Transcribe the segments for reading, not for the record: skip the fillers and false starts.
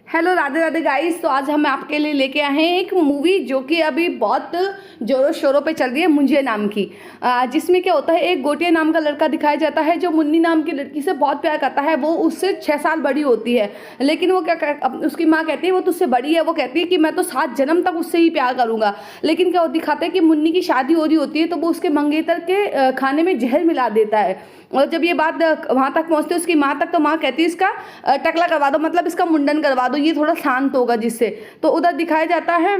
Hello Radhe Radhe guys. तो आज हम आपके लिए लेके आए हैं एक मूवी जो कि अभी बहुत जोरों शोरों पे चल रही है, मुंजिया नाम की। जिसमें क्या होता है, एक गोटिया नाम का लड़का दिखाया जाता है जो मुन्नी नाम की लड़की से बहुत प्यार करता है। वो उससे 6 साल बड़ी होती है, लेकिन वो उसकी माँ कहती है वो तुझसे बड़ी है। वो कहती है कि मैं तो 7 जन्म तक उससे ही प्यार करूंगा। लेकिन क्या दिखाते हैं कि मुन्नी की शादी हो रही होती है तो वो उसके मंगेतर के खाने में जहर मिला देता है। और जब ये बात वहां तक पहुंचती है उसकी माँ तक, तो माँ कहती है इसका टकला करवा दो, मतलब इसका मुंडन करवा दो, ये थोड़ा शांत होगा जिससे। तो उधर दिखाया जाता है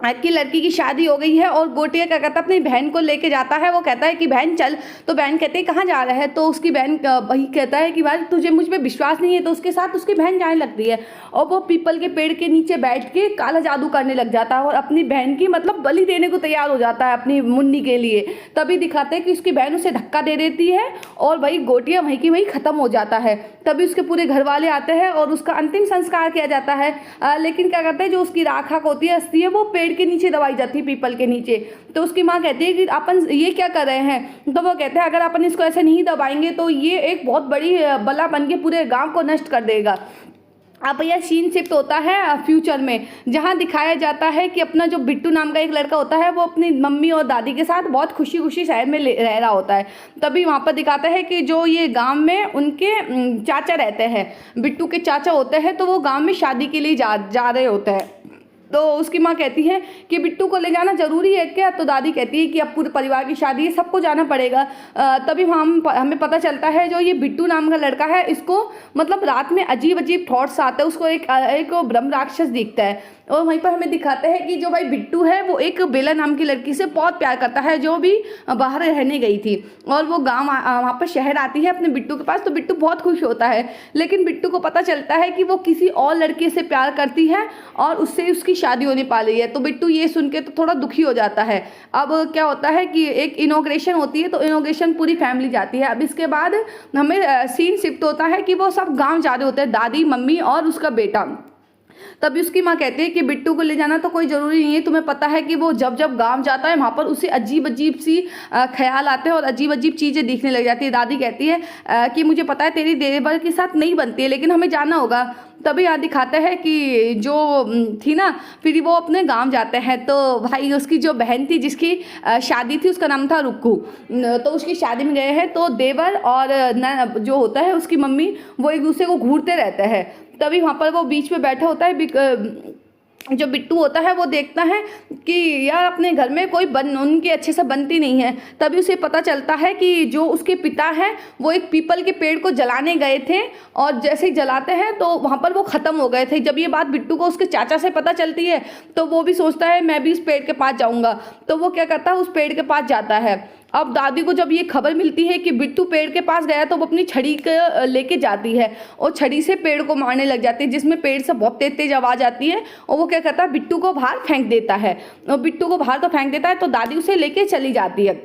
कि लड़की की शादी हो गई है और गोटिया क्या करता है, अपनी बहन को लेके जाता है। वो कहता है कि बहन चल, तो बहन कहती है कहाँ जा रहा है। तो उसकी बहन वही कहता है कि भाई तुझे मुझ पे विश्वास नहीं है। तो उसके साथ उसकी बहन जाने लगती है और वो पीपल के पेड़ के नीचे बैठ के काला जादू करने लग जाता है और अपनी बहन की मतलब बलि देने को तैयार हो जाता है अपनी मुन्नी के लिए। तभी दिखाते हैं कि उसकी बहन उसे धक्का दे देती है और वही गोटिया वहीं की वहीं खत्म हो जाता है। तभी उसके पूरे घर वाले आते हैं और उसका अंतिम संस्कार किया जाता है। लेकिन क्या करते हैं, जो उसकी राखा होती है अस्थि है, वो पेड़ के नीचे दबाई जाती है, पीपल के नीचे। तो उसकी माँ कहती है कि अपन ये क्या कर रहे हैं। तो वो कहते हैं अगर अपन इसको ऐसे नहीं दबाएंगे तो ये एक बहुत बड़ी बला बन के पूरे गांव को नष्ट कर देगा। अब यह सीन शिफ्ट होता है फ्यूचर में, जहाँ दिखाया जाता है कि अपना जो बिट्टू नाम का एक लड़का होता है वो अपनी मम्मी और दादी के साथ बहुत खुशी खुशी शहर में रह रहा होता है। तभी वहाँ पर दिखाता है कि जो ये गांव में उनके चाचा रहते हैं, बिट्टू के चाचा होते हैं, तो वो गांव में शादी के लिए जा रहे होते हैं। तो उसकी माँ कहती है कि बिट्टू को ले जाना जरूरी है क्या। तो दादी कहती है कि अब पूरे परिवार की शादी है, सबको जाना पड़ेगा। तभी हमें पता चलता है जो ये बिट्टू नाम का लड़का है, इसको मतलब रात में अजीब अजीब थॉट्स आते हैं। उसको एक ब्रह्म राक्षस दिखता है और वहीं पर हमें दिखाते हैं कि जो भाई बिट्टू है वो एक बेला नाम की लड़की से बहुत प्यार करता है जो भी बाहर रहने गई थी। और वो गांव वहाँ पर शहर आती है अपने बिट्टू के पास, तो बिट्टू बहुत खुश होता है। लेकिन बिट्टू को पता चलता है कि वो किसी और लड़के से प्यार करती है और उससे उसकी शादी होने पा रही है। तो बिट्टू ये सुन के तो थोड़ा दुखी हो जाता है। अब क्या होता है कि एक इनॉग्रेशन होती है, तो इनॉग्रेशन पूरी फैमिली जाती है। अब इसके बाद हमें सीन शिफ्ट होता है कि वो सब गाँव जा रहे होते हैं, दादी मम्मी और उसका बेटा। तभी उसकी माँ कहती है कि बिट्टू को ले जाना तो कोई ज़रूरी नहीं है। तुम्हें पता है कि वो जब जब गांव जाता है वहाँ पर उसे अजीब अजीब सी ख्याल आते हैं और अजीब अजीब चीज़ें दिखने लग जाती है। दादी कहती है कि मुझे पता है तेरी देवर के साथ नहीं बनती है, लेकिन हमें जाना होगा। तभी यहाँ दिखाता है कि जो थी ना, फिर वो अपने गांव जाते हैं। तो भाई उसकी जो बहन थी जिसकी शादी थी उसका नाम था रुक्कू। तो उसकी शादी में गए हैं, तो देवर और जो होता है उसकी मम्मी वो एक दूसरे को घूरते रहते हैं। तभी वहाँ पर वो बीच में बैठा होता है, जो बिट्टू होता है वो देखता है कि यार अपने घर में कोई उनकी अच्छे से बनती नहीं है। तभी उसे पता चलता है कि जो उसके पिता हैं वो एक पीपल के पेड़ को जलाने गए थे और जैसे ही जलाते हैं तो वहाँ पर वो ख़त्म हो गए थे। जब ये बात बिट्टू को उसके चाचा से पता चलती है तो वो भी सोचता है मैं भी इस पेड़ के पास जाऊँगा। तो वो क्या करता है, उस पेड़ के पास जाता है। अब दादी को जब ये खबर मिलती है कि बिट्टू पेड़ के पास गया तो वो अपनी छड़ी लेके जाती है और छड़ी से पेड़ को मारने लग जाती है, जिसमें पेड़ से बहुत तेज तेज आवाज़ आती है। और वो क्या करता है, बिट्टू को बाहर फेंक देता है। और बिट्टू को बाहर तो फेंक देता है तो दादी उसे लेके चली जाती है।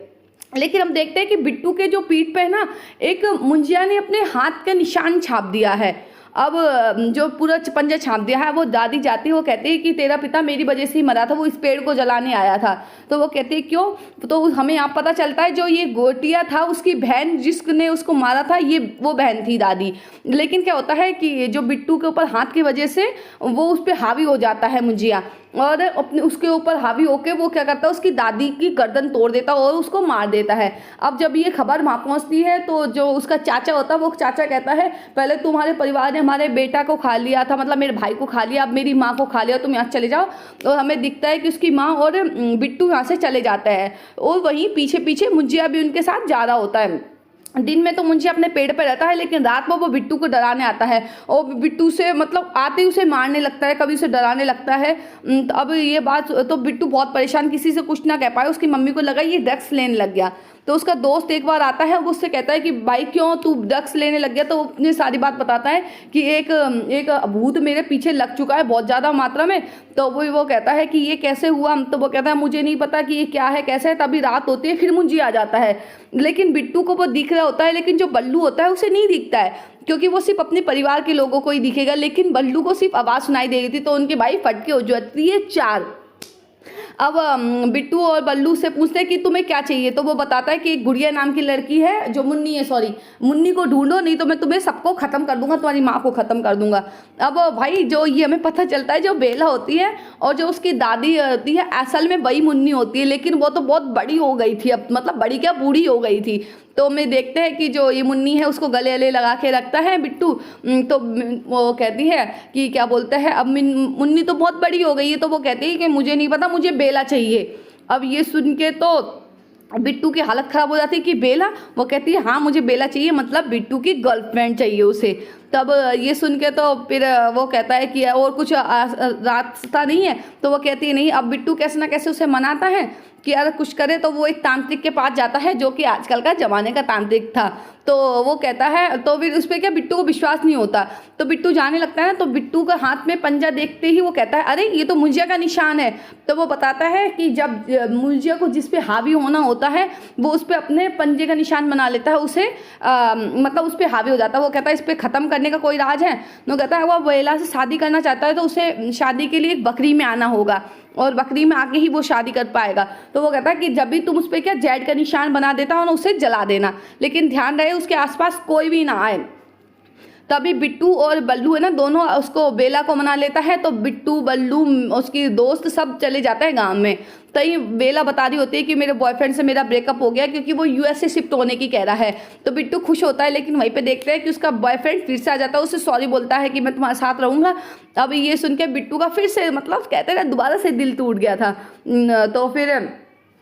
लेकिन हम देखते हैं कि बिट्टू के जो पीठ पे है ना, एक मुंजिया ने अपने हाथ का निशान छाप दिया है। अब जो पूरा पंजा छाप दिया है, वो दादी जाती है, वो कहती है कि तेरा पिता मेरी वजह से ही मरा था, वो इस पेड़ को जलाने आया था। तो वो कहती है क्यों। तो हमें यहाँ पता चलता है जो ये गोटिया था उसकी बहन जिसने उसको मारा था, ये वो बहन थी दादी। लेकिन क्या होता है कि जो बिट्टू के ऊपर हाथ की वजह से वो उस पर हावी हो जाता है मुंजिया, और अपने उसके ऊपर हावी होके वो क्या करता है, उसकी दादी की गर्दन तोड़ देता है और उसको मार देता है। अब जब ये खबर वहाँ पहुँचती है तो जो उसका चाचा होता है वो चाचा कहता है पहले तुम्हारे परिवार ने हमारे बेटा को खा लिया था, मतलब मेरे भाई को खा लिया, अब मेरी माँ को खा लिया, तुम यहाँ चले जाओ। और हमें दिखता है कि उसकी माँ और बिट्टू यहाँ से चले जाते हैं और वहीं पीछे पीछे मुंजिया भी उनके साथ जा रहा होता है। दिन में तो मुंशी अपने पेड़ पे रहता है, लेकिन रात में वो बिट्टू को डराने आता है और बिट्टू से मतलब आते ही उसे मारने लगता है, कभी उसे डराने लगता है। तो अब ये बात तो बिट्टू बहुत परेशान, किसी से कुछ ना कह पाए। उसकी मम्मी को लगा ये ड्रग्स लेने लग गया। तो उसका दोस्त एक बार आता है, वो उससे कहता है कि भाई क्यों तू ड्रग्स लेने लग गया। तो वो अपनी सारी बात बताता है कि एक भूत मेरे पीछे लग चुका है बहुत ज़्यादा मात्रा में। तो वो कहता है कि ये कैसे हुआ। तो वो कहता है मुझे नहीं पता कि ये क्या है कैसे है। तभी रात होती है, फिर मुंजी आ जाता है, लेकिन बिट्टू को वो दिख रहा होता है, लेकिन जो बल्लू होता है उसे नहीं दिखता है, क्योंकि वो सिर्फ अपने परिवार के लोगों को ही दिखेगा। लेकिन बल्लू को सिर्फ आवाज़ सुनाई दे रही थी। तो उनके भाई फटके हो जाती है 4। अब बिट्टू और बल्लू से पूछते हैं कि तुम्हें क्या चाहिए, तो वो बताता है कि एक गुड़िया नाम की लड़की है, जो मुन्नी है, सॉरी मुन्नी को ढूंढो, नहीं तो मैं तुम्हें सबको खत्म कर दूंगा, तुम्हारी माँ को खत्म कर दूंगा। अब भाई जो ये हमें पता चलता है, जो बेला होती है और जो उसकी दादी होती है, असल में वही मुन्नी होती है, लेकिन वो तो बहुत बड़ी हो गई थी, अब मतलब बड़ी क्या बूढ़ी हो गई थी। तो मैं देखते हैं कि जो ये मुन्नी है उसको गले गले लगा के रखता है बिट्टू। तो वो कहती है कि क्या बोलते हैं, अब मुन्नी तो बहुत बड़ी हो गई है, तो वो कहती है कि मुझे नहीं पता, मुझे बेला चाहिए। अब ये सुन के तो बिट्टू की हालत ख़राब हो जाती है कि बेला, वो कहती है हाँ मुझे बेला चाहिए, मतलब बिट्टू की गर्लफ्रेंड चाहिए उसे। तब ये सुन के तो फिर वो कहता है कि और कुछ रास्ता नहीं है, तो वो कहती है नहीं। अब बिट्टू कैसे ना कैसे उसे मनाता है कि यार कुछ करे, तो वो एक तांत्रिक के पास जाता है, जो कि आजकल का ज़माने का तांत्रिक था। तो वो कहता है, तो फिर उस पर क्या बिट्टू को विश्वास नहीं होता, तो बिट्टू जाने लगता है ना, तो बिट्टू का हाथ में पंजा देखते ही वो कहता है अरे ये तो मुंजिया का निशान है। तो वो बताता है कि जब मुंजिया को जिस पे हावी होना होता है, वो उस पर अपने पंजे का निशान बना लेता है, उसे मतलब उस पर हावी हो जाता है। वो कहता है इस पर ख़त्म करने का कोई राज है? वो कहता है वो बेला से शादी करना चाहता है, तो उसे शादी के लिए एक बकरी में आना होगा, और बकरी में आके ही वो शादी कर पाएगा। तो वो कहता है कि जब भी तुम उस पर क्या जेड का निशान बना देता हो ना, उसे जला देना, लेकिन ध्यान रहे उसके आसपास कोई भी ना आए। तभी बिट्टू और बल्लू है ना, दोनों उसको बेला को मना लेता है। तो बिट्टू, बल्लू, उसकी दोस्त सब चले जाते हैं गांव में। तभी बेला बता रही होती है कि मेरे बॉयफ्रेंड से मेरा ब्रेकअप हो गया, क्योंकि वो यूएस से शिफ्ट होने की कह रहा है। तो बिट्टू खुश होता है, लेकिन वहीं पे देखते हैं कि उसका बॉयफ्रेंड फिर से आ जाता है, उसे सॉरी बोलता है कि मैं तुम्हारे साथ रहूँगा। अब ये सुन के बिट्टू का फिर से मतलब कहते हैं दोबारा से दिल टूट गया था। तो फिर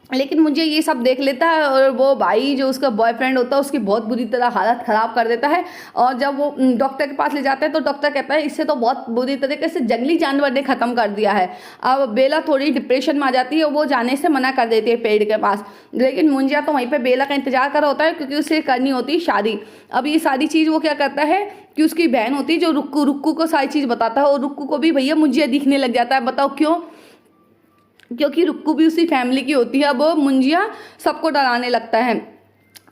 लेकिन मुझे ये सब देख लेता है, और वो भाई जो उसका बॉयफ्रेंड होता है उसकी बहुत बुरी तरह हालत ख़राब कर देता है। और जब वो डॉक्टर के पास ले जाते हैं, तो डॉक्टर कहता है इससे तो बहुत बुरी तरीके से जंगली जानवर ने ख़त्म कर दिया है। अब बेला थोड़ी डिप्रेशन में आ जाती है, वो जाने से मना कर देती है पेड़ के पास, लेकिन मुंजिया तो वहीं पर बेला का इंतजार कर रहा होता है, क्योंकि उसे करनी होती है शादी। अब ये सारी चीज़ वो क्या करता है कि उसकी बहन होती है जो रुक्कू को सारी चीज़ बताता है, और रुक्कू को भी भैया मुंजिया दिखने लग जाता है। बताओ क्यों? क्योंकि रुक्कू भी उसी फैमिली की होती है। अब मुंजिया सबको डराने लगता है।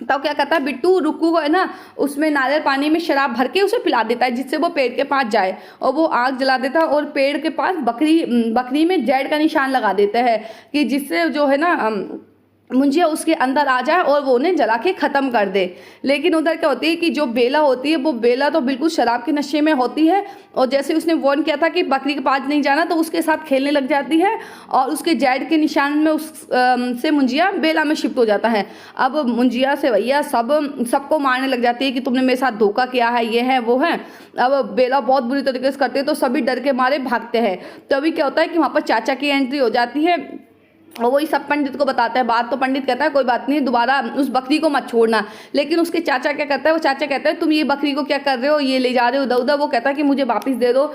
तब क्या करता है बिट्टू, रुक्कू को है ना उसमें नारियल पानी में शराब भर के उसे पिला देता है, जिससे वो पेड़ के पास जाए, और वो आग जला देता है, और पेड़ के पास बकरी में जेड का निशान लगा देता है, कि जिससे जो है ना मुंजिया उसके अंदर आ जाए और वो उन्हें जला के ख़त्म कर दे। लेकिन उधर क्या होती है कि जो बेला होती है, वो बेला तो बिल्कुल शराब के नशे में होती है, और जैसे उसने वार्न किया था कि बकरी के पास नहीं जाना, तो उसके साथ खेलने लग जाती है, और उसके जेड के निशान में से मुंजिया बेला में शिफ्ट हो जाता है। अब मुंजिया से भैया सबको मारने लग जाती है कि तुमने मेरे साथ धोखा किया है, ये है वो है। अब बेला बहुत बुरी तरीके से करते हैं, तो सभी डर के मारे भागते हैं। तभी क्या होता है कि वहाँ पर चाचा की एंट्री हो जाती है, और वही सब पंडित को बताता है बात। तो पंडित कहता है कोई बात नहीं, दोबारा उस बकरी को मत छोड़ना। लेकिन उसके चाचा क्या करता है, वो चाचा कहता है तुम ये बकरी को क्या कर रहे हो, ये ले जा रहे हो उधर उधर। वो कहता है कि मुझे वापस दे दो,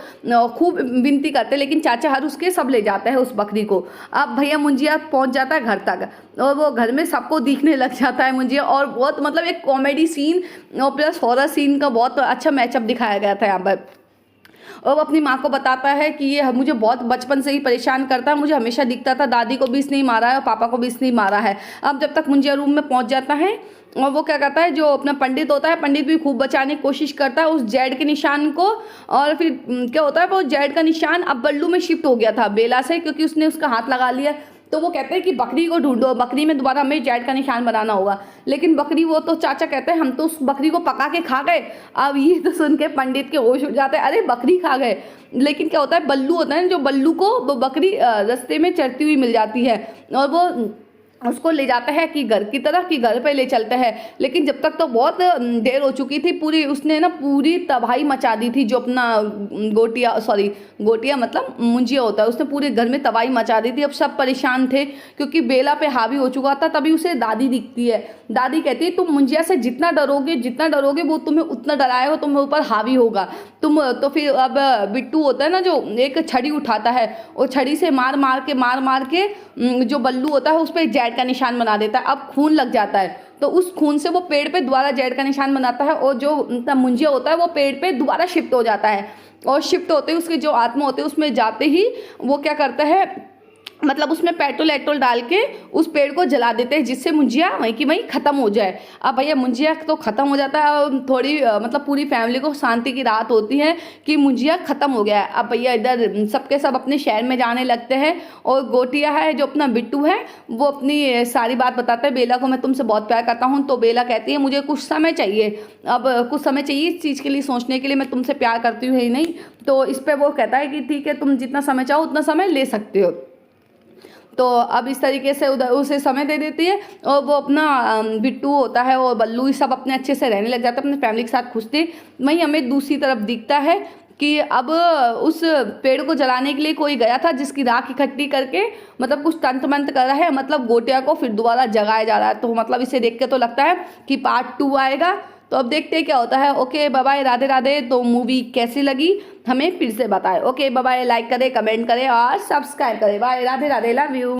खूब विनती करते, लेकिन चाचा हर उसके सब ले जाता है उस बकरी को। अब भैया मुंजिया पहुंच जाता है घर तक, और वो घर में सबको दिखने लग जाता है मुंजिया, और बहुत मतलब एक कॉमेडी सीन और प्लस हॉरर सीन का बहुत अच्छा मैचअप दिखाया गया था यहाँ पर। और वो अपनी माँ को बताता है कि ये मुझे बहुत बचपन से ही परेशान करता है, मुझे हमेशा दिखता था, दादी को भी इसने ही मारा है और पापा को भी इसने ही मारा है। अब जब तक मुंजिया रूम में पहुँच जाता है, और वो क्या करता है, जो अपना पंडित होता है, पंडित भी खूब बचाने की कोशिश करता है उस जेड के निशान को। और फिर क्या होता है, वो जेड का निशान अब बल्लू में शिफ्ट हो गया था बेला से, क्योंकि उसने उसका हाथ लगा लिया। तो वो कहते हैं कि बकरी को ढूंढो, बकरी में दोबारा हमें जेड का निशान बनाना होगा। लेकिन बकरी, वो तो चाचा कहते हैं हम तो उस बकरी को पका के खा गए। अब ये तो सुन के पंडित के होश उड़ जाते हैं, अरे बकरी खा गए। लेकिन क्या होता है, बल्लू होता है, जो बल्लू को वो बकरी रास्ते में चरती हुई मिल जाती है, और वो उसको ले जाता है कि घर की तरफ, कि घर पे ले चलते हैं। लेकिन जब तक तो बहुत देर हो चुकी थी, पूरी उसने ना पूरी तबाही मचा दी थी। जो अपना गोटिया मतलब मुंजिया होता है, उसने पूरे घर में तबाही मचा दी थी। अब सब परेशान थे क्योंकि बेला पे हावी हो चुका था। तभी उसे दादी दिखती है, दादी कहती है तुम मुंजिया से जितना डरोगे वो तुम्हें उतना डराएगा, वो तुम्हें ऊपर हावी होगा तुम। तो फिर अब बिट्टू होता है ना, जो एक छड़ी उठाता है, और छड़ी से मार मार के जो बल्लू होता है उस पर जेड का निशान बना देता है। अब खून लग जाता है, तो उस खून से वो पेड़ पे दोबारा जेड का निशान बनाता है, और जो मुंजिया होता है वो पेड़ पे दोबारा शिफ्ट हो जाता है। और शिफ्ट होते ही उसके जो आत्मा होते हैं उसमें जाते ही वो क्या करता है, मतलब उसमें पेट्रोल एट्रोल डाल के उस पेड़ को जला देते हैं, जिससे मुंजिया वहीं की वहीं ख़त्म हो जाए। अब भैया मुंजिया तो ख़त्म हो जाता है और थोड़ी मतलब पूरी फैमिली को शांति की रात होती है कि मुंजिया ख़त्म हो गया है। अब भैया इधर सबके सब अपने शहर में जाने लगते हैं और गोटिया है जो अपना बिट्टू है वो अपनी सारी बात बताता है बेला को, मैं तुमसे बहुत प्यार करता हूँ। तो बेला कहती है मुझे कुछ समय चाहिए, अब कुछ समय चाहिए इस चीज़ के लिए सोचने के लिए, मैं तुमसे प्यार करती हूँ ही नहीं। तो इस पर वो कहता है कि ठीक है तुम जितना समय चाहो उतना समय ले सकते हो। तो अब इस तरीके से उधर उसे समय दे देती है और वो अपना बिट्टू होता है और बल्लू ये सब अपने अच्छे से रहने लग जाता है, अपने फैमिली के साथ खुश थे। वहीं हमें दूसरी तरफ दिखता है कि अब उस पेड़ को जलाने के लिए कोई गया था जिसकी राख इकट्ठी करके मतलब कुछ तंत्र मंत्र कर रहा है, मतलब गोटिया को फिर दोबारा जगाया जा रहा है। तो मतलब इसे देख के तो लगता है कि पार्ट 2 आएगा। तो अब देखते हैं क्या होता है। Okay bye bye, Radhe Radhe. तो मूवी कैसी लगी हमें फिर से बताएं। ओके बाय बाय, लाइक करें, कमेंट करें और सब्सक्राइब करें। Bye, Radhe Radhe, love you.